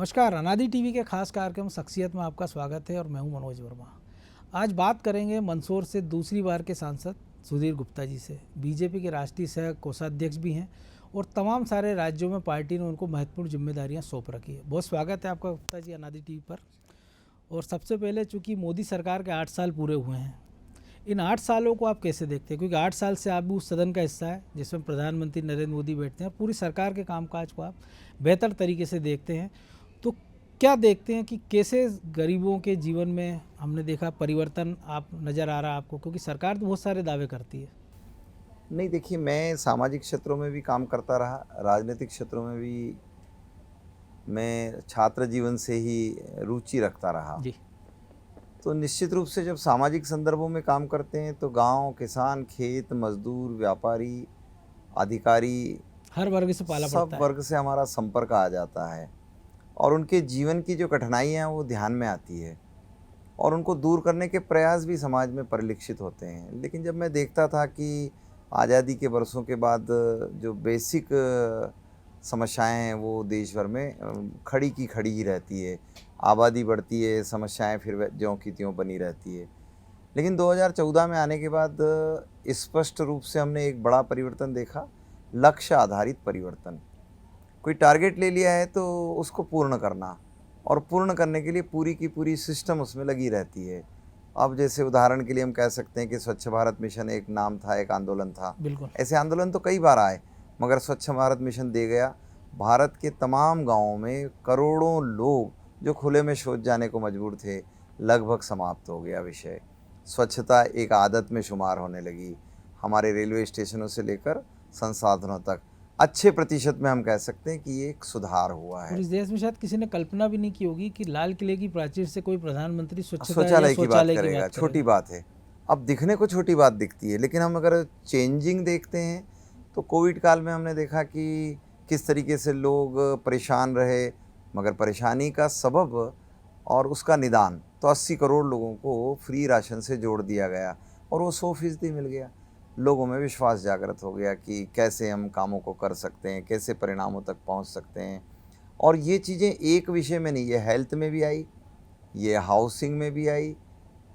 नमस्कार। अनादि टीवी के खास कार्यक्रम शख्सियत में आपका स्वागत है और मैं हूं मनोज वर्मा। आज बात करेंगे मंदसौर से दूसरी बार के सांसद सुधीर गुप्ता जी से। बीजेपी के राष्ट्रीय सह कोषाध्यक्ष भी हैं और तमाम सारे राज्यों में पार्टी ने उनको महत्वपूर्ण जिम्मेदारियां सौंप रखी है। बहुत स्वागत है आपका गुप्ता जी अनादि टीवी पर। और सबसे पहले चूँकि मोदी सरकार के 8 साल पूरे हुए हैं, इन 8 सालों को आप कैसे देखते हैं? क्योंकि 8 साल से आप भी उस सदन का हिस्सा है जिसमें प्रधानमंत्री नरेंद्र मोदी बैठते हैं और पूरी सरकार के कामकाज को आप बेहतर तरीके से देखते हैं। तो क्या देखते हैं कि कैसे गरीबों के जीवन में हमने देखा परिवर्तन आप नज़र आ रहा है आपको? क्योंकि सरकार तो बहुत सारे दावे करती है। नहीं, देखिए, मैं सामाजिक क्षेत्रों में भी काम करता रहा, राजनीतिक क्षेत्रों में भी मैं छात्र जीवन से ही रुचि रखता रहा। जी। तो निश्चित रूप से जब सामाजिक संदर्भों में काम करते हैं तो गांव, किसान, खेत, मजदूर, व्यापारी, अधिकारी, हर वर्ग से पाला सब पड़ता है। वर्ग से हमारा संपर्क आ जाता है और उनके जीवन की जो कठिनाइयाँ हैं वो ध्यान में आती है और उनको दूर करने के प्रयास भी समाज में परिलक्षित होते हैं। लेकिन जब मैं देखता था कि आज़ादी के बरसों के बाद जो बेसिक समस्याएं हैं वो देश भर में खड़ी की खड़ी ही रहती है। आबादी बढ़ती है, समस्याएं फिर ज्यों की त्यों बनी रहती है। लेकिन 2014 में आने के बाद स्पष्ट रूप से हमने एक बड़ा परिवर्तन देखा, लक्ष्य आधारित परिवर्तन। कोई टारगेट ले लिया है तो उसको पूर्ण करना और पूर्ण करने के लिए पूरी की पूरी सिस्टम उसमें लगी रहती है। अब जैसे उदाहरण के लिए हम कह सकते हैं कि स्वच्छ भारत मिशन एक नाम था, एक आंदोलन था। बिल्कुल। ऐसे आंदोलन तो कई बार आए, मगर स्वच्छ भारत मिशन दे गया। भारत के तमाम गांवों में करोड़ों लोग जो खुले में शौच जाने को मजबूर थे, लगभग समाप्त हो गया विषय। स्वच्छता एक आदत में शुमार होने लगी। हमारे रेलवे स्टेशनों से लेकर संसाधनों तक अच्छे प्रतिशत में हम कह सकते हैं कि ये एक सुधार हुआ और है। इस देश में शायद किसी ने कल्पना भी नहीं की होगी कि लाल किले की प्राचीर से कोई प्रधानमंत्री स्वच्छता या शौचालय की बात शौचालय की करेगा, बात छोटी करेगा। बात है। अब दिखने को छोटी बात दिखती है, लेकिन हम अगर चेंजिंग देखते हैं तो कोविड काल में हमने देखा कि किस तरीके से लोग परेशान रहे, मगर परेशानी का सबब और उसका निदान तो 80 करोड़ लोगों को फ्री राशन से जोड़ दिया गया और वो 100% मिल गया। लोगों में विश्वास जागृत हो गया कि कैसे हम कामों को कर सकते हैं, कैसे परिणामों तक पहुंच सकते हैं। और ये चीज़ें एक विषय में नहीं, ये हेल्थ में भी आई, ये हाउसिंग में भी आई,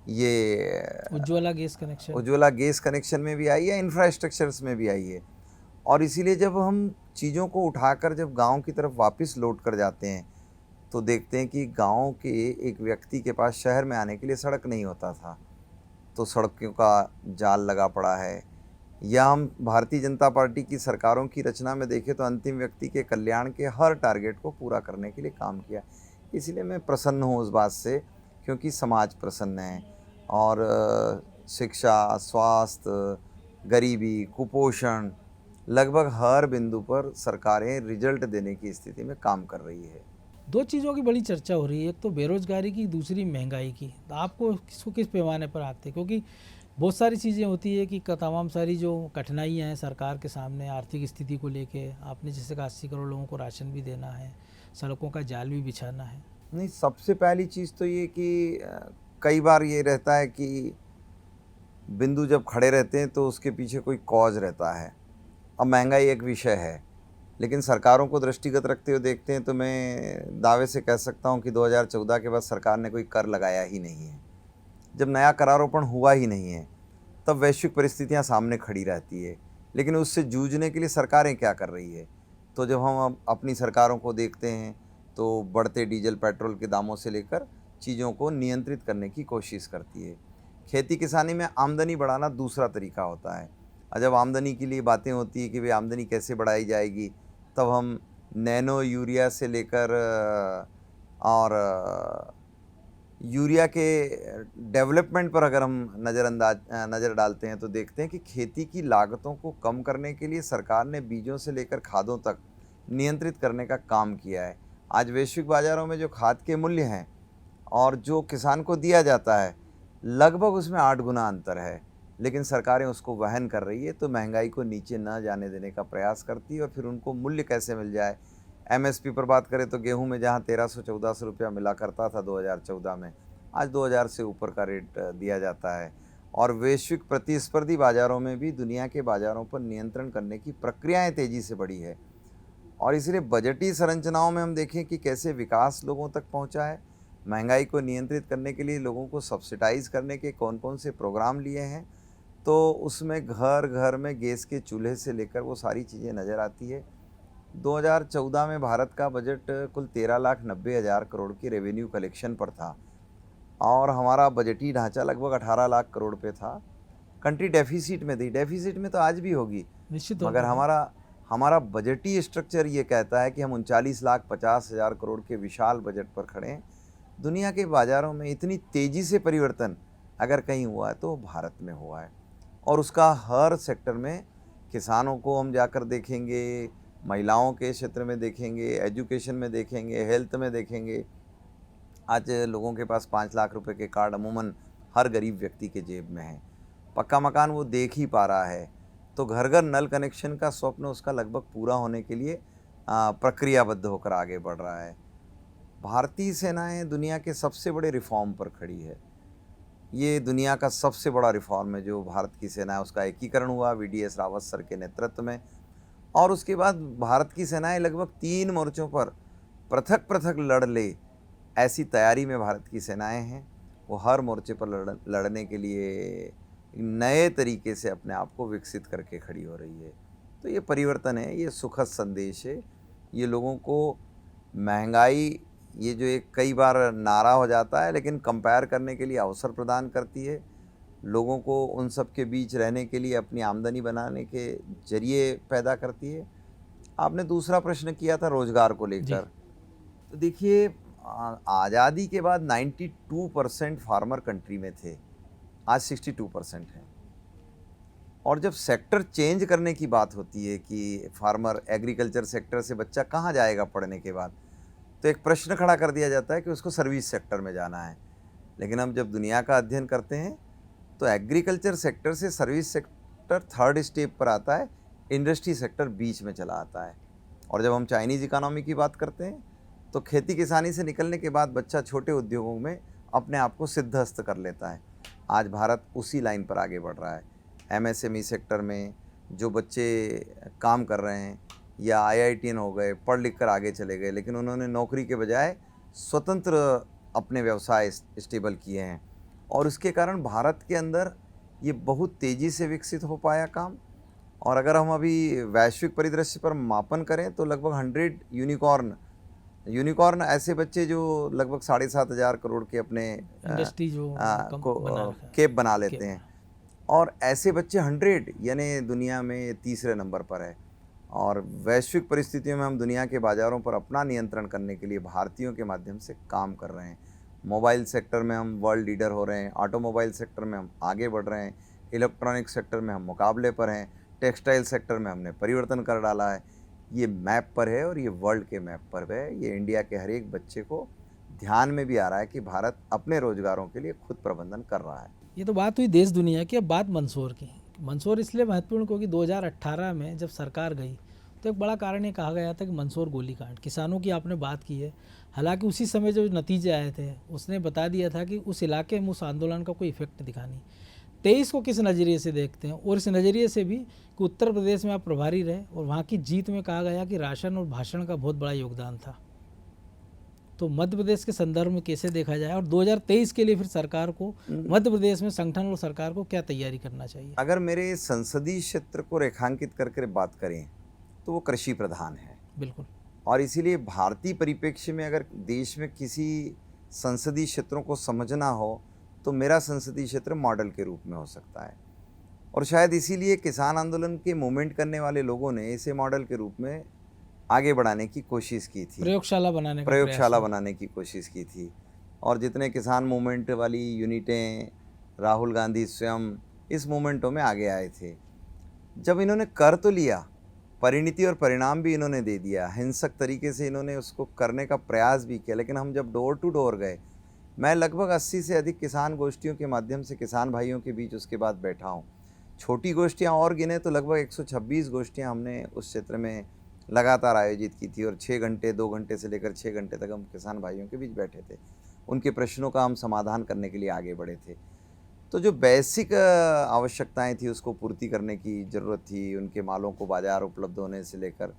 ये उज्ज्वला गैस कनेक्शन में भी आई है, इंफ्रास्ट्रक्चर्स में भी आई है। और इसीलिए जब हम चीज़ों को उठाकर जब गांव की तरफ वापस लौट कर जाते हैं तो देखते हैं कि गांव के एक व्यक्ति के पास शहर में आने के लिए सड़क नहीं होता था, तो सड़कों का जाल लगा पड़ा है। या हम भारतीय जनता पार्टी की सरकारों की रचना में देखें तो अंतिम व्यक्ति के कल्याण के हर टारगेट को पूरा करने के लिए काम किया। इसलिए मैं प्रसन्न हूँ उस बात से, क्योंकि समाज प्रसन्न है और शिक्षा, स्वास्थ्य, गरीबी, कुपोषण, लगभग हर बिंदु पर सरकारें रिजल्ट देने की स्थिति में काम कर रही है। दो चीज़ों की बड़ी चर्चा हो रही है, एक तो बेरोजगारी की, दूसरी महंगाई की। तो आपको किसको किस पैमाने पर आते हैं? क्योंकि बहुत सारी चीज़ें होती है कि तमाम सारी जो कठिनाइयाँ हैं सरकार के सामने आर्थिक स्थिति को लेके, आपने जैसे कहा 80 करोड़ लोगों को राशन भी देना है, सड़कों का जाल भी बिछाना है। नहीं, सबसे पहली चीज़ तो ये कि कई बार ये रहता है कि बिंदु जब खड़े रहते हैं तो उसके पीछे कोई कॉज रहता है। अब महंगाई एक विषय है, लेकिन सरकारों को दृष्टिगत रखते हुए देखते हैं तो मैं दावे से कह सकता हूं कि 2014 के बाद सरकार ने कोई कर लगाया ही नहीं है। जब नया करारोपण हुआ ही नहीं है तब वैश्विक परिस्थितियां सामने खड़ी रहती है, लेकिन उससे जूझने के लिए सरकारें क्या कर रही है? तो जब हम अपनी सरकारों को देखते हैं तो बढ़ते डीजल पेट्रोल के दामों से लेकर चीज़ों को नियंत्रित करने की कोशिश करती है। खेती किसानी में आमदनी बढ़ाना दूसरा तरीका होता है। और जब आमदनी के लिए बातें होती है कि भाई आमदनी कैसे बढ़ाई जाएगी, तब हम नैनो यूरिया से लेकर और यूरिया के डेवलपमेंट पर अगर हम नज़र डालते हैं तो देखते हैं कि खेती की लागतों को कम करने के लिए सरकार ने बीजों से लेकर खादों तक नियंत्रित करने का काम किया है। आज वैश्विक बाज़ारों में जो खाद के मूल्य हैं और जो किसान को दिया जाता है, लगभग उसमें 8 गुना अंतर है, लेकिन सरकारें उसको वहन कर रही है। तो महंगाई को नीचे न जाने देने का प्रयास करती है और फिर उनको मूल्य कैसे मिल जाए। एमएसपी पर बात करें तो गेहूं में जहां 1300-1400 रुपया मिला करता था 2014 में, आज 2000 से ऊपर का रेट दिया जाता है। और वैश्विक प्रतिस्पर्धी बाज़ारों में भी दुनिया के बाज़ारों पर नियंत्रण करने की प्रक्रियाएं तेज़ी से बढ़ी है। और इसलिए बजटीय संरचनाओं में हम देखें कि कैसे विकास लोगों तक पहुंचा है, महंगाई को नियंत्रित करने के लिए लोगों को सब्सिडाइज करने के कौन कौन से प्रोग्राम लिए हैं, तो उसमें घर घर में गैस के चूल्हे से लेकर वो सारी चीज़ें नज़र आती है। 2014 में भारत का बजट कुल 13,90,000 करोड़ की रेवेन्यू कलेक्शन पर था और हमारा बजटीय ढांचा लगभग 18 लाख करोड़ पे था। कंट्री डेफिसिट में थी, डेफिसिट में तो आज भी होगी, निश्चित तौर मगर पर। हमारा बजटीय स्ट्रक्चर ये कहता है कि हम 39,50,000 करोड़ के विशाल बजट पर खड़े हैं। दुनिया के बाज़ारों में इतनी तेज़ी से परिवर्तन अगर कहीं हुआ है तो भारत में हुआ है, और उसका हर सेक्टर में, किसानों को हम जाकर देखेंगे, महिलाओं के क्षेत्र में देखेंगे, एजुकेशन में देखेंगे, हेल्थ में देखेंगे। आज लोगों के पास 5 लाख रुपए के कार्ड अमूमन हर गरीब व्यक्ति के जेब में है। पक्का मकान वो देख ही पा रहा है, तो घर घर नल कनेक्शन का स्वप्न उसका लगभग पूरा होने के लिए प्रक्रियाबद्ध होकर आगे बढ़ रहा है। भारतीय सेनाएं दुनिया के सबसे बड़े रिफॉर्म पर खड़ी है। ये दुनिया का सबसे बड़ा रिफॉर्म है जो भारत की सेना है, उसका एकीकरण हुआ VDS रावत सर के नेतृत्व में, और उसके बाद भारत की सेनाएं लगभग 3 मोर्चों पर पृथक पृथक लड़ ले, ऐसी तैयारी में भारत की सेनाएं हैं। वो हर मोर्चे पर लड़ने के लिए नए तरीके से अपने आप को विकसित करके खड़ी हो रही है। तो ये परिवर्तन है, ये सुखद संदेश है। ये लोगों को महंगाई, ये जो एक कई बार नारा हो जाता है, लेकिन कंपेयर करने के लिए अवसर प्रदान करती है। लोगों को उन सब के बीच रहने के लिए अपनी आमदनी बनाने के जरिए पैदा करती है। आपने दूसरा प्रश्न किया था रोजगार को लेकर। तो देखिए, आज़ादी के बाद 92% फार्मर कंट्री में थे, आज 62% है। और जब सेक्टर चेंज करने की बात होती है कि फार्मर एग्रीकल्चर सेक्टर से बच्चा कहाँ जाएगा पढ़ने के बाद, तो एक प्रश्न खड़ा कर दिया जाता है कि उसको सर्विस सेक्टर में जाना है। लेकिन हम जब दुनिया का अध्ययन करते हैं तो एग्रीकल्चर सेक्टर से सर्विस सेक्टर थर्ड स्टेप पर आता है, इंडस्ट्री सेक्टर बीच में चला आता है। और जब हम चाइनीज़ इकोनॉमी की बात करते हैं तो खेती किसानी से निकलने के बाद बच्चा छोटे उद्योगों में अपने आप को सिद्धहस्त कर लेता है। आज भारत उसी लाइन पर आगे बढ़ रहा है। MSME सेक्टर में जो बच्चे काम कर रहे हैं या IITian हो गए, पढ़ लिख कर आगे चले गए, लेकिन उन्होंने नौकरी के बजाय स्वतंत्र अपने व्यवसाय स्टेबल किए हैं, और उसके कारण भारत के अंदर ये बहुत तेज़ी से विकसित हो पाया काम। और अगर हम अभी वैश्विक परिदृश्य पर मापन करें तो लगभग 100 यूनिकॉर्न ऐसे बच्चे जो लगभग 7,500 करोड़ के अपने इंडस्ट्री जो केप बना लेते हैं, और ऐसे बच्चे 100 यानी दुनिया में तीसरे नंबर पर है। और वैश्विक परिस्थितियों में हम दुनिया के बाज़ारों पर अपना नियंत्रण करने के लिए भारतीयों के माध्यम से काम कर रहे हैं। मोबाइल सेक्टर में हम वर्ल्ड लीडर हो रहे हैं, ऑटोमोबाइल सेक्टर में हम आगे बढ़ रहे हैं, इलेक्ट्रॉनिक सेक्टर में हम मुकाबले पर हैं, टेक्सटाइल सेक्टर में हमने परिवर्तन कर डाला है। ये मैप पर है और ये वर्ल्ड के मैप पर है। ये इंडिया के हर एक बच्चे को ध्यान में भी आ रहा है कि भारत अपने रोजगारों के लिए खुद प्रबंधन कर रहा है। ये तो बात हुई देश दुनिया की। अब बात मंदसौर की। मंदसौर इसलिए महत्वपूर्ण क्योंकि 2018 में जब सरकार गई तो एक बड़ा कारण ये कहा गया था कि मंदसौर गोलीकांड, किसानों की आपने बात की है, हालांकि उसी समय जो नतीजे आए थे उसने बता दिया था कि उस इलाके में उस आंदोलन का कोई इफेक्ट दिखा नहीं। 23 को किस नज़रिए से देखते हैं, और इस नज़रिए से भी कि उत्तर प्रदेश में आप प्रभारी रहे और वहाँ की जीत में कहा गया कि राशन और भाषण का बहुत बड़ा योगदान था। तो मध्य प्रदेश के संदर्भ में कैसे देखा जाए, और 2023 के लिए फिर सरकार को मध्य प्रदेश में संगठन और सरकार को क्या तैयारी करना चाहिए? अगर मेरे संसदीय क्षेत्र को रेखांकित करके बात करें तो वो कृषि प्रधान है। बिल्कुल। और इसीलिए भारतीय परिप्रेक्ष्य में अगर देश में किसी संसदीय क्षेत्रों को समझना हो तो मेरा संसदीय क्षेत्र मॉडल के रूप में हो सकता है। और शायद इसीलिए किसान आंदोलन के मूवमेंट करने वाले लोगों ने इसे मॉडल के रूप में आगे बढ़ाने की कोशिश की थी, प्रयोगशाला बनाने की कोशिश की थी। और जितने किसान मूवमेंट वाली यूनिटें, राहुल गांधी स्वयं इस मूवमेंटों में आगे आए थे। जब इन्होंने कर तो लिया, परिणति और परिणाम भी इन्होंने दे दिया, हिंसक तरीके से इन्होंने उसको करने का प्रयास भी किया, लेकिन हम जब डोर टू डोर गए, मैं लगभग 80 से अधिक किसान गोष्ठियों के माध्यम से किसान भाइयों के बीच उसके बाद बैठा हूँ। छोटी गोष्ठियाँ और गिने तो लगभग 126 गोष्ठियाँ हमने उस क्षेत्र में लगातार आयोजित की थी, और 6 घंटे 2 घंटे से लेकर 6 घंटे तक हम किसान भाइयों के बीच बैठे थे। उनके प्रश्नों का हम समाधान करने के लिए आगे बढ़े थे। तो जो बेसिक आवश्यकताएं थी उसको पूर्ति करने की ज़रूरत थी, उनके मालों को बाज़ार उपलब्ध होने से लेकर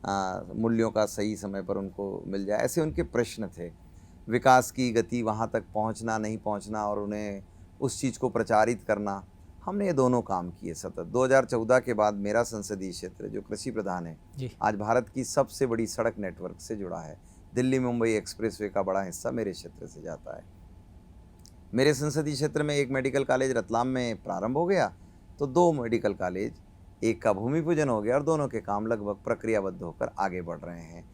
मूल्यों का सही समय पर उनको मिल जाए, ऐसे उनके प्रश्न थे। विकास की गति वहाँ तक पहुँचना नहीं पहुँचना और उन्हें उस चीज़ को प्रचारित करना, हमने ये दोनों काम किए सतत। 2014 के बाद मेरा संसदीय क्षेत्र जो कृषि प्रधान है, जी। आज भारत की सबसे बड़ी सड़क नेटवर्क से जुड़ा है। दिल्ली मुंबई एक्सप्रेसवे का बड़ा हिस्सा मेरे क्षेत्र से जाता है। मेरे संसदीय क्षेत्र में एक मेडिकल कॉलेज रतलाम में प्रारंभ हो गया तो 2 मेडिकल कॉलेज, एक का भूमि पूजन हो गया और दोनों के काम लगभग प्रक्रियाबद्ध होकर आगे बढ़ रहे हैं।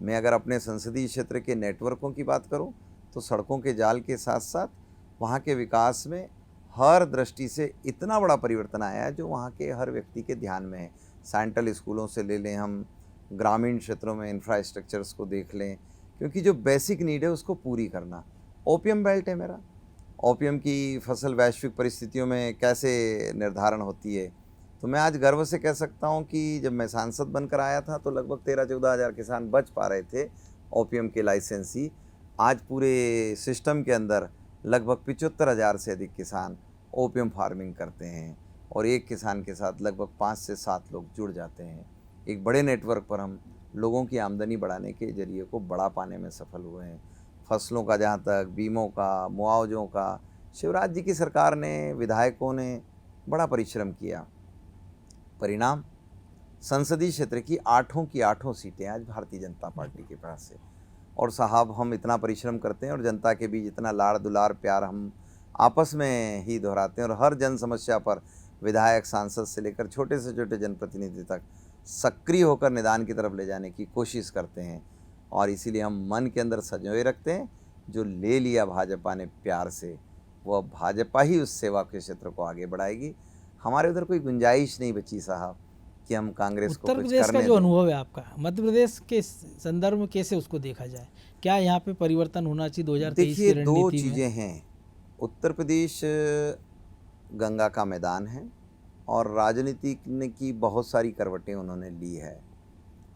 मैं अगर अपने संसदीय क्षेत्र के नेटवर्कों की बात करूं तो सड़कों के जाल के साथ साथ वहां के विकास में हर दृष्टि से इतना बड़ा परिवर्तन आया है जो वहां के हर व्यक्ति के ध्यान में है। सेंट्रल स्कूलों से ले लें, हम ग्रामीण क्षेत्रों में इंफ्रास्ट्रक्चर्स को देख लें, क्योंकि जो बेसिक नीड है उसको पूरी करना। ओपियम बेल्ट है मेरा, ओपियम की फसल वैश्विक परिस्थितियों में कैसे निर्धारण होती है, तो मैं आज गर्व से कह सकता हूं कि जब मैं सांसद बनकर आया था तो लगभग 13-14 हज़ार किसान बच पा रहे थे ओपियम के लाइसेंसी। आज पूरे सिस्टम के अंदर लगभग 75,000 से अधिक किसान ओपियम फार्मिंग करते हैं और एक किसान के साथ लगभग 5 से 7 लोग जुड़ जाते हैं। एक बड़े नेटवर्क पर हम लोगों की आमदनी बढ़ाने के जरिए को बढ़ा पाने में सफल हुए हैं। फसलों का जहाँ तक, बीमों का, मुआवजों का, शिवराज जी की सरकार ने, विधायकों ने बड़ा परिश्रम किया। परिणाम, संसदीय क्षेत्र की 8 की 8 सीटें आज भारतीय जनता पार्टी के पास है। और साहब, हम इतना परिश्रम करते हैं और जनता के बीच इतना लाड़ दुलार प्यार हम आपस में ही दोहराते हैं और हर जन समस्या पर विधायक, सांसद से लेकर छोटे से छोटे जनप्रतिनिधि तक सक्रिय होकर निदान की तरफ ले जाने की कोशिश करते हैं। और इसीलिए हम मन के अंदर संजोए रखते हैं, जो ले लिया भाजपा ने प्यार से, वो अब भाजपा ही उस सेवा के क्षेत्र को आगे बढ़ाएगी। हमारे उधर कोई गुंजाइश नहीं बची साहब कि हम कांग्रेस को उत्तर कुछ प्रदेश का करने जो दें। अनुभव है आपका, मध्य प्रदेश के संदर्भ में कैसे उसको देखा जाए? क्या यहाँ पे परिवर्तन होना चाहिए 2023 की देखिए, 2 रणनीति में? चीज़ें हैं। उत्तर प्रदेश गंगा का मैदान है और राजनीति की बहुत सारी करवटें उन्होंने ली है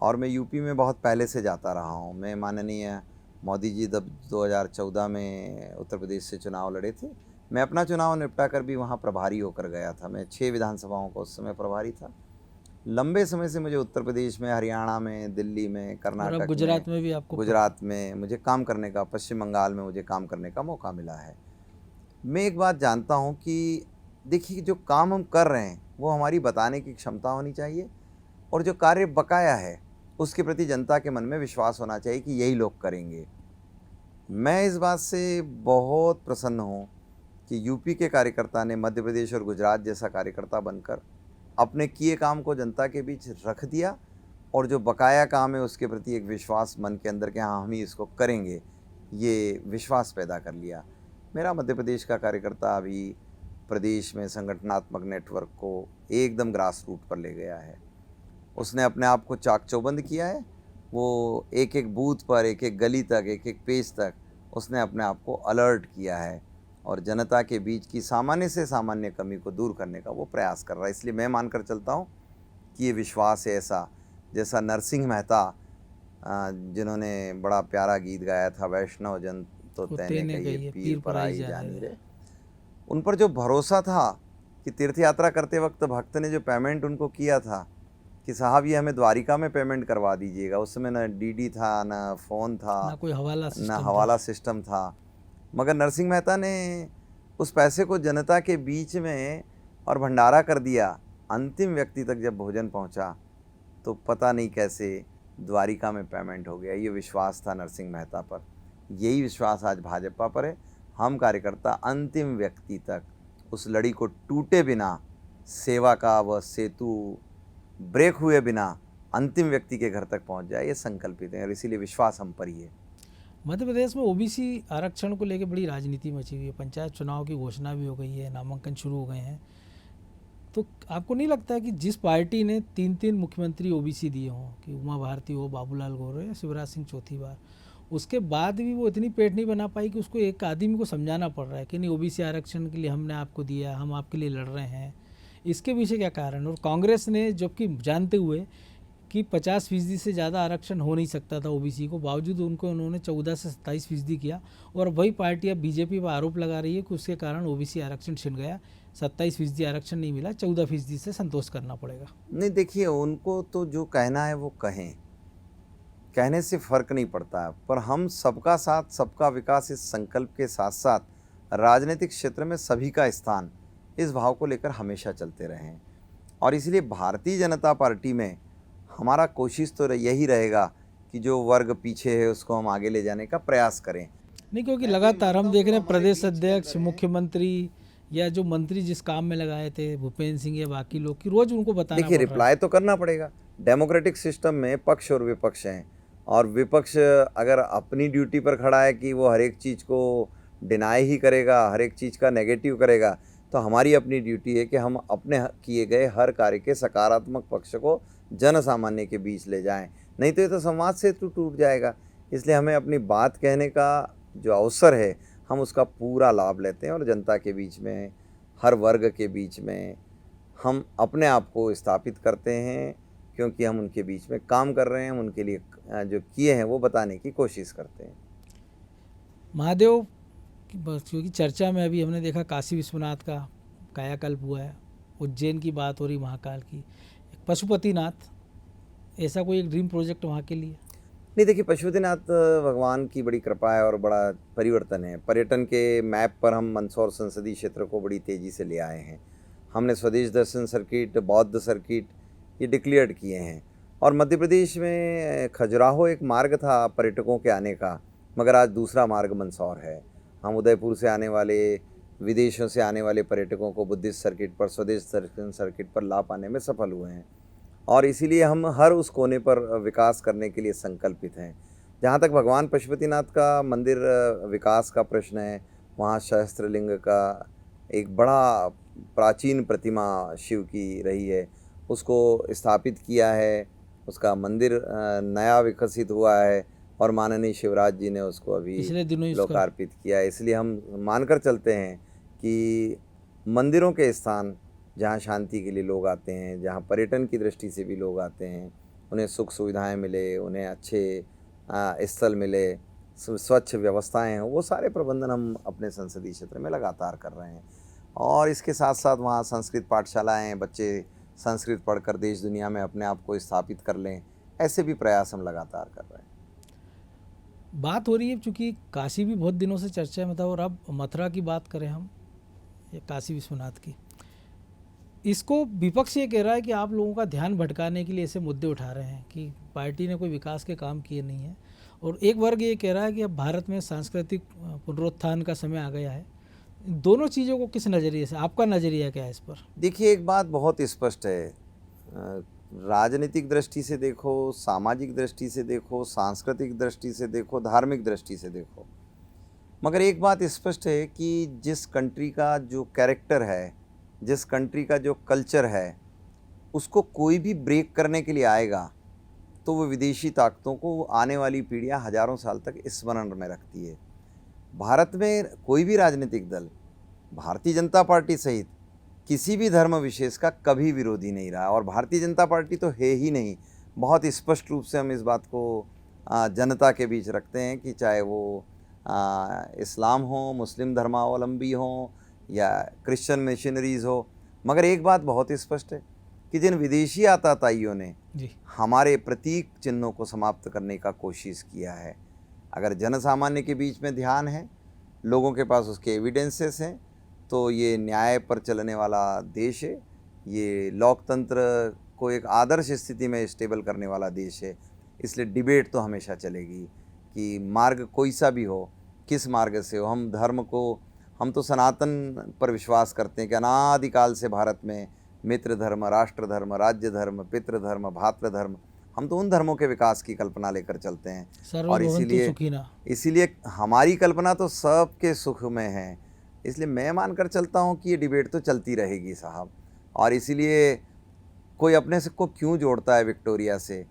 और मैं यूपी में बहुत पहले से जाता रहा हूँ। मैं माननीय मोदी जी जब 2014 में उत्तर प्रदेश से चुनाव लड़े थे, मैं अपना चुनाव निपटा कर भी वहाँ प्रभारी होकर गया था। मैं 6 विधानसभाओं का उस समय प्रभारी था। लंबे समय से मुझे उत्तर प्रदेश में, हरियाणा में, दिल्ली में, और अब कर्नाटक गुजरात में भी आपको गुजरात में मुझे काम करने का, पश्चिम बंगाल में मुझे काम करने का मौका मिला है। मैं एक बात जानता हूँ कि देखिए, जो काम हम कर रहे हैं वो हमारी बताने की क्षमता होनी चाहिए और जो कार्य बकाया है उसके प्रति जनता के मन में विश्वास होना चाहिए कि यही लोग करेंगे। मैं इस बात से बहुत प्रसन्न हूँ कि यूपी के कार्यकर्ता ने मध्य प्रदेश और गुजरात जैसा कार्यकर्ता बनकर अपने किए काम को जनता के बीच रख दिया और जो बकाया काम है उसके प्रति एक विश्वास मन के अंदर कि हाँ, हम ही इसको करेंगे, ये विश्वास पैदा कर लिया। मेरा मध्य प्रदेश का कार्यकर्ता अभी प्रदेश में संगठनात्मक नेटवर्क को एकदम ग्रास रूट पर ले गया है। उसने अपने आप को चाक चौबंद किया है। वो एक एक बूथ पर, एक एक गली तक, एक एक पेज तक उसने अपने आप को अलर्ट किया है और जनता के बीच की सामान्य से सामान्य कमी को दूर करने का वो प्रयास कर रहा है। इसलिए मैं मानकर चलता हूँ कि ये विश्वास है ऐसा, जैसा नरसिंह मेहता जिन्होंने बड़ा प्यारा गीत गाया था, वैष्णव जन तो तैने कहिए पीर पर आई जानी रे, उन पर जो भरोसा था कि तीर्थ यात्रा करते वक्त भक्त ने जो पेमेंट उनको किया था कि साहब ये हमें द्वारिका में पेमेंट करवा दीजिएगा, उस समय ना डीडी था, ना फ़ोन था, ना कोई हवाला सिस्टम था, मगर नरसिंह मेहता ने उस पैसे को जनता के बीच में और भंडारा कर दिया। अंतिम व्यक्ति तक जब भोजन पहुंचा तो पता नहीं कैसे द्वारिका में पेमेंट हो गया। ये विश्वास था नरसिंह मेहता पर, यही विश्वास आज भाजपा पर है। हम कार्यकर्ता अंतिम व्यक्ति तक उस लड़ी को टूटे बिना, सेवा का वह सेतु ब्रेक हुए बिना अंतिम व्यक्ति के घर तक पहुंच जाए, ये संकल्पित है और इसीलिए विश्वास हम पर ही है। मध्य प्रदेश में ओबीसी आरक्षण को लेकर बड़ी राजनीति मची हुई है। पंचायत चुनाव की घोषणा भी हो गई है, नामांकन शुरू हो गए हैं। तो आपको नहीं लगता है कि जिस पार्टी ने 3 मुख्यमंत्री ओबीसी दिए हों, कि उमा भारती हो, बाबूलाल गौर या शिवराज सिंह चौथी बार, उसके बाद भी वो इतनी पेट नहीं बना पाई कि उसको एक आदमी को समझाना पड़ रहा है कि नहीं, ओबीसी आरक्षण के लिए हमने आपको दिया, हम आपके लिए लड़ रहे हैं। इसके पीछे क्या कारण? और कांग्रेस ने, जबकि जानते हुए कि 50% से ज़्यादा आरक्षण हो नहीं सकता था ओबीसी को, बावजूद उन्होंने 14 से 27% किया। और वही पार्टी अब बीजेपी पर आरोप लगा रही है कि उसके कारण ओबीसी आरक्षण छिन गया, 27% आरक्षण नहीं मिला, 14% से संतोष करना पड़ेगा। नहीं, देखिए, उनको तो जो कहना है वो कहें, कहने से फ़र्क नहीं पड़ता है, पर हम सबका साथ सबका विकास इस संकल्प के साथ साथ राजनीतिक क्षेत्र में सभी का स्थान, इस भाव को लेकर हमेशा चलते रहे हैं। और इसलिए भारतीय जनता पार्टी में हमारा कोशिश तो यही रहेगा कि जो वर्ग पीछे है उसको हम आगे ले जाने का प्रयास करें। नहीं, क्योंकि लगातार हम देख रहे हैं प्रदेश अध्यक्ष, मुख्यमंत्री या जो मंत्री जिस काम में लगाए थे भूपेंद्र सिंह या बाकी लोग की रोज उनको बताना देखिए, पड़ रहा है। रिप्लाई तो करना पड़ेगा। डेमोक्रेटिक सिस्टम में पक्ष और विपक्ष हैं, और विपक्ष अगर अपनी ड्यूटी पर खड़ा है कि वो हर एक चीज़ को डिनाई ही करेगा, हर एक चीज़ का नेगेटिव करेगा, तो हमारी अपनी ड्यूटी है कि हम अपने किए गए हर कार्य के सकारात्मक पक्ष को जन सामान्य के बीच ले जाएं। नहीं तो ये तो संवाद से टूट जाएगा। इसलिए हमें अपनी बात कहने का जो अवसर है, हम उसका पूरा लाभ लेते हैं और जनता के बीच में, हर वर्ग के बीच में हम अपने आप को स्थापित करते हैं, क्योंकि हम उनके बीच में काम कर रहे हैं, हम उनके लिए जो किए हैं वो बताने की कोशिश करते हैं। महादेव क्योंकि चर्चा में अभी हमने देखा काशी विश्वनाथ का कायाकल्प हुआ है, उज्जैन की बात हो रही, महाकाल की, पशुपतिनाथ, ऐसा कोई एक ड्रीम प्रोजेक्ट वहाँ के लिए? नहीं, देखिए, पशुपतिनाथ भगवान की बड़ी कृपा है और बड़ा परिवर्तन है। पर्यटन के मैप पर हम मंदसौर संसदीय क्षेत्र को बड़ी तेज़ी से ले आए हैं। हमने स्वदेश दर्शन सर्किट, बौद्ध सर्किट ये डिक्लेयर्ड किए हैं। और मध्य प्रदेश में खजुराहो एक मार्ग था पर्यटकों के आने का, मगर आज दूसरा मार्ग मंदसौर है। हम उदयपुर से आने वाले, विदेशों से आने वाले पर्यटकों को बुद्धिस्ट सर्किट पर, स्वदेश दर्शन सर्किट पर ला पाने में सफल हुए हैं। और इसीलिए हम हर उस कोने पर विकास करने के लिए संकल्पित हैं। जहाँ तक भगवान पशुपतिनाथ का मंदिर विकास का प्रश्न है, वहाँ सहस्त्रलिंग का एक बड़ा प्राचीन प्रतिमा शिव की रही है, उसको स्थापित किया है, उसका मंदिर नया विकसित हुआ है और माननीय शिवराज जी ने उसको अभी पिछले दिनों लोकार्पित किया है। इसलिए हम मानकर चलते हैं कि मंदिरों के स्थान जहाँ शांति के लिए लोग आते हैं, जहाँ पर्यटन की दृष्टि से भी लोग आते हैं, उन्हें सुख सुविधाएं मिले, उन्हें अच्छे स्थल मिले, स्वच्छ व्यवस्थाएं हों, वो सारे प्रबंधन हम अपने संसदीय क्षेत्र में लगातार कर रहे हैं। और इसके साथ साथ वहाँ संस्कृत पाठशालाएं, बच्चे संस्कृत पढ़कर देश दुनिया में अपने आप को स्थापित कर लें, ऐसे भी प्रयास हम लगातार कर रहे हैं। बात हो रही है, चूँकि काशी भी बहुत दिनों से चर्चा में था, और अब मथुरा की बात करें हम, या काशी विश्वनाथ की, इसको विपक्ष ये कह रहा है कि आप लोगों का ध्यान भटकाने के लिए ऐसे मुद्दे उठा रहे हैं कि पार्टी ने कोई विकास के काम किए नहीं हैं, और एक वर्ग ये कह रहा है कि अब भारत में सांस्कृतिक पुनरुत्थान का समय आ गया है। दोनों चीज़ों को किस नज़रिए से, आपका नज़रिया क्या है इस पर? देखिए, एक बात बहुत स्पष्ट है, राजनीतिक दृष्टि से देखो, सामाजिक दृष्टि से देखो, सांस्कृतिक दृष्टि से देखो, धार्मिक दृष्टि से देखो, मगर एक बात स्पष्ट है कि जिस कंट्री का जो कैरेक्टर है, जिस कंट्री का जो कल्चर है, उसको कोई भी ब्रेक करने के लिए आएगा तो वो विदेशी ताकतों को आने वाली पीढ़ियां हजारों साल तक स्मरण में रखती है। भारत में कोई भी राजनीतिक दल, भारतीय जनता पार्टी सहित, किसी भी धर्म विशेष का कभी विरोधी नहीं रहा, और भारतीय जनता पार्टी तो है ही नहीं। बहुत स्पष्ट रूप से हम इस बात को जनता के बीच रखते हैं कि चाहे वो इस्लाम हो, मुस्लिम धर्मावलंबी हो या क्रिश्चियन मिशनरीज़ हो, मगर एक बात बहुत स्पष्ट है कि जिन विदेशी आताताइयों ने हमारे प्रतीक चिन्हों को समाप्त करने का कोशिश किया है, अगर जन सामान्य के बीच में ध्यान है, लोगों के पास उसके एविडेंसेस हैं, तो ये न्याय पर चलने वाला देश है, ये लोकतंत्र को एक आदर्श स्थिति में स्टेबल करने वाला देश है। इसलिए डिबेट तो हमेशा चलेगी कि मार्ग कोई सा भी हो, किस मार्ग से हो। हम धर्म को, हम तो सनातन पर विश्वास करते हैं कि अनादिकाल से भारत में मित्र धर्म, राष्ट्र धर्म, राज्य धर्म, पितृ धर्म, भातृ धर्म, हम तो उन धर्मों के विकास की कल्पना लेकर चलते हैं। और इसीलिए हमारी कल्पना तो सबके सुख में है। इसलिए मैं मानकर चलता हूँ कि ये डिबेट तो चलती रहेगी साहब। और इसीलिए कोई अपने से को क्यों जोड़ता है विक्टोरिया से?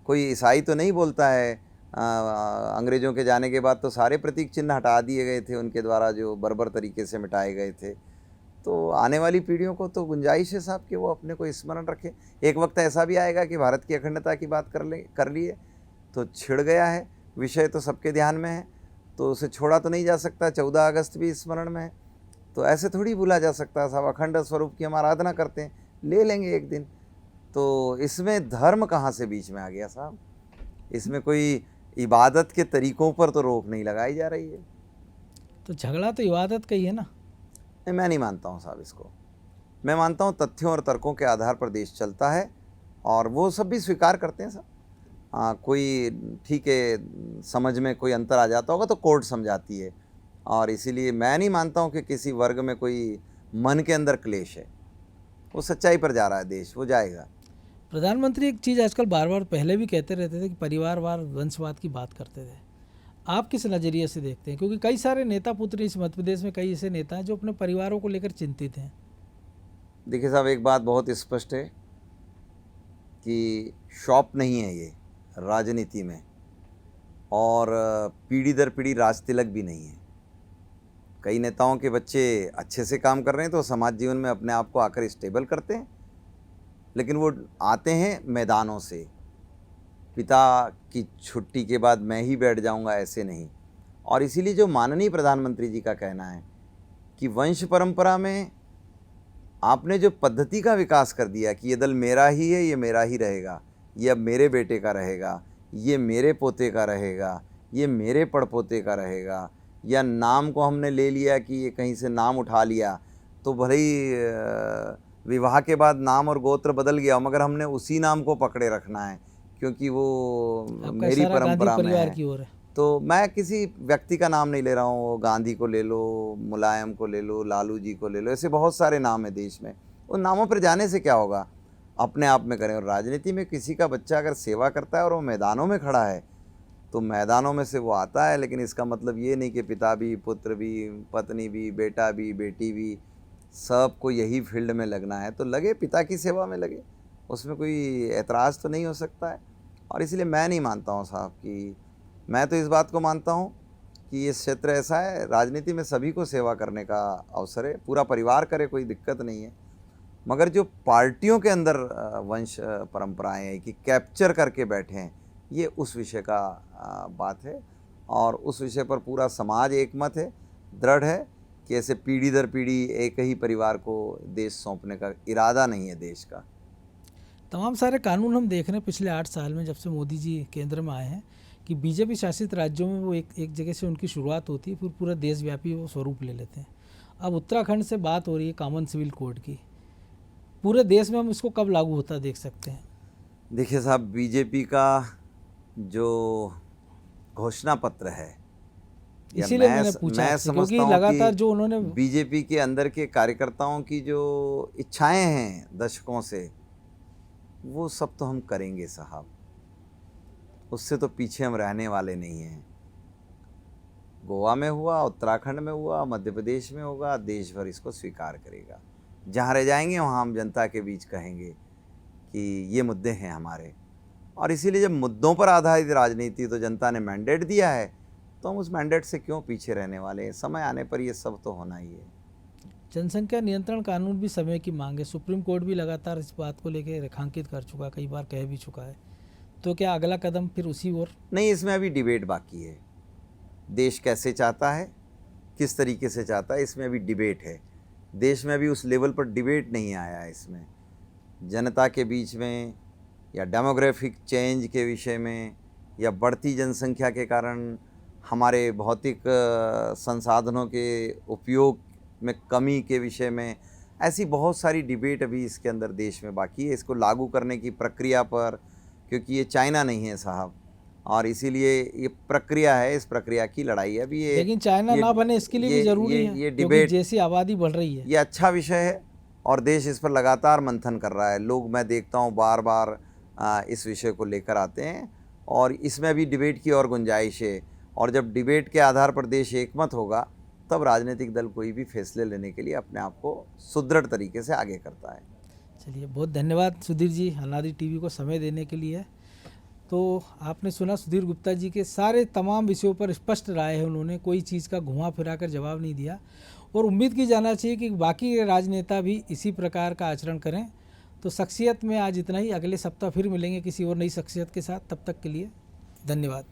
कोई ईसाई तो नहीं बोलता है अंग्रेज़ों के जाने के बाद तो सारे प्रतीक चिन्ह हटा दिए गए थे उनके द्वारा, जो बर्बर तरीके से मिटाए गए थे। तो आने वाली पीढ़ियों को तो गुंजाइश है साहब कि वो अपने को स्मरण रखें। एक वक्त ऐसा भी आएगा कि भारत की अखंडता की बात कर लिए तो छिड़ गया है, विषय तो सबके ध्यान में है, तो उसे छोड़ा तो नहीं जा सकता। 14 अगस्त भी स्मरण में है, तो ऐसे थोड़ी भूला जा सकता है साहब। अखंड स्वरूप की हम आराधना करते हैं, ले लेंगे एक दिन। तो इसमें धर्म कहाँ से बीच में आ गया साहब? इसमें कोई इबादत के तरीकों पर तो रोक नहीं लगाई जा रही है। तो झगड़ा तो इबादत का ही है ना। नहीं, मैं नहीं मानता हूँ साहब इसको। मैं मानता हूँ तथ्यों और तर्कों के आधार पर देश चलता है, और वो सब भी स्वीकार करते हैं साहब। कोई ठीक है, समझ में कोई अंतर आ जाता होगा तो कोर्ट समझाती है, और इसीलिए मैं नहीं मानता हूँ कि किसी वर्ग में कोई मन के अंदर क्लेश है। वो सच्चाई पर जा रहा है देश, वो जाएगा। प्रधानमंत्री एक चीज़ आजकल बार बार पहले भी कहते रहते थे कि परिवारवाद वंशवाद की बात करते थे। आप किस नज़रिए से देखते हैं? क्योंकि कई सारे नेता पुत्र इस मध्य प्रदेश में कई ऐसे नेता हैं जो अपने परिवारों को लेकर चिंतित हैं। देखिए साहब, एक बात बहुत स्पष्ट है कि शॉप नहीं है ये राजनीति में, और पीढ़ी दर पीढ़ी राज तिलक भी नहीं है। कई नेताओं के बच्चे अच्छे से काम कर रहे हैं तो समाज जीवन में अपने आप को आकर स्टेबल करते हैं, लेकिन वो आते हैं मैदानों से। पिता की छुट्टी के बाद मैं ही बैठ जाऊंगा, ऐसे नहीं। और इसीलिए जो माननीय प्रधानमंत्री जी का कहना है कि वंश परंपरा में आपने जो पद्धति का विकास कर दिया कि ये दल मेरा ही है, ये मेरा ही रहेगा, ये अब मेरे बेटे का रहेगा, ये मेरे पोते का रहेगा, ये मेरे पड़पोते का रहेगा, या नाम को हमने ले लिया कि ये कहीं से नाम उठा लिया तो भले ही विवाह के बाद नाम और गोत्र बदल गया, मगर हमने उसी नाम को पकड़े रखना है क्योंकि वो मेरी परंपरा में है। तो मैं किसी व्यक्ति का नाम नहीं ले रहा हूँ। गांधी को ले लो, मुलायम को ले लो, लालू जी को ले लो, ऐसे बहुत सारे नाम हैं देश में। उन नामों पर जाने से क्या होगा, अपने आप में करें। और राजनीति में किसी का बच्चा अगर सेवा करता है और वो मैदानों में खड़ा है तो मैदानों में से वो आता है, लेकिन इसका मतलब ये नहीं कि पिता भी, पुत्र भी, पत्नी भी, बेटा भी, बेटी भी, सबको यही फील्ड में लगना है। तो लगे, पिता की सेवा में लगे, उसमें कोई एतराज़ तो नहीं हो सकता है। और इसलिए मैं नहीं मानता हूँ साहब कि, मैं तो इस बात को मानता हूँ कि ये क्षेत्र ऐसा है, राजनीति में सभी को सेवा करने का अवसर है, पूरा परिवार करे, कोई दिक्कत नहीं है। मगर जो पार्टियों के अंदर वंश परंपराएं हैं कि कैप्चर करके बैठे हैं, ये उस विषय का बात है। और उस विषय पर पूरा समाज एकमत है, दृढ़ है कि ऐसे पीढ़ी दर पीढ़ी एक ही परिवार को देश सौंपने का इरादा नहीं है देश का। तमाम सारे कानून हम देख रहे हैं पिछले 8 साल में, जब से मोदी जी केंद्र में आए हैं, कि बीजेपी शासित राज्यों में वो एक जगह से उनकी शुरुआत होती है, फिर पूरा देशव्यापी वो स्वरूप ले लेते हैं। अब उत्तराखंड से बात हो रही है कॉमन सिविल कोड की, पूरे देश में हम इसको कब लागू होता देख सकते हैं? देखिए साहब, बीजेपी का जो घोषणा पत्र है, इसीलिए मैंने पूछा आपसे, क्योंकि लगातार जो उन्होंने बीजेपी के अंदर के कार्यकर्ताओं की जो इच्छाएं हैं दशकों से, वो सब तो हम करेंगे साहब, उससे तो पीछे हम रहने वाले नहीं हैं। गोवा में हुआ, उत्तराखंड में हुआ, मध्य प्रदेश में होगा, देश भर इसको स्वीकार करेगा। जहाँ रह जाएंगे वहाँ हम जनता के बीच कहेंगे कि ये मुद्दे हैं हमारे। और इसीलिए जब मुद्दों पर आधारित राजनीति, तो जनता ने मैंडेट दिया है, तो हम उस मैंडेट से क्यों पीछे रहने वाले हैं। समय आने पर ये सब तो होना ही है। जनसंख्या नियंत्रण कानून भी समय की मांग है, सुप्रीम कोर्ट भी लगातार इस बात को लेकर रेखांकित कर चुका, कई बार कह भी चुका है। तो क्या अगला कदम फिर उसी ओर? नहीं, इसमें अभी डिबेट बाकी है। देश कैसे चाहता है, किस तरीके से चाहता है, इसमें अभी डिबेट है। देश में अभी उस लेवल पर डिबेट नहीं आया है। इसमें जनता के बीच में, या डेमोग्राफिक चेंज के विषय में, या बढ़ती जनसंख्या के कारण हमारे भौतिक संसाधनों के उपयोग में कमी के विषय में, ऐसी बहुत सारी डिबेट अभी इसके अंदर देश में बाकी है। इसको लागू करने की प्रक्रिया पर, क्योंकि ये चाइना नहीं है साहब, और इसीलिए ये प्रक्रिया है, इस प्रक्रिया की लड़ाई है अभी। ये लेकिन चाइना ना बने इसके लिए भी जरूरी है, ये डिबेट, जैसी आबादी बढ़ रही है, ये अच्छा विषय है और देश इस पर लगातार मंथन कर रहा है। लोग, मैं देखता हूँ, बार बार इस विषय को लेकर आते हैं, और इसमें अभी डिबेट की और गुंजाइश है। और जब डिबेट के आधार पर देश एकमत होगा, तब राजनीतिक दल कोई भी फैसले लेने के लिए अपने आप को सुदृढ़ तरीके से आगे करता है। चलिए, बहुत धन्यवाद सुधीर जी, अनादि टीवी को समय देने के लिए। तो आपने सुना सुधीर गुप्ता जी के सारे तमाम विषयों पर स्पष्ट राय है, उन्होंने कोई चीज़ का घुमा फिरा कर जवाब नहीं दिया। और उम्मीद की जाना चाहिए कि बाकी राजनेता भी इसी प्रकार का आचरण करें। तो शख्सियत में आज इतना ही, अगले सप्ताह फिर मिलेंगे किसी और नई शख्सियत के साथ। तब तक के लिए धन्यवाद।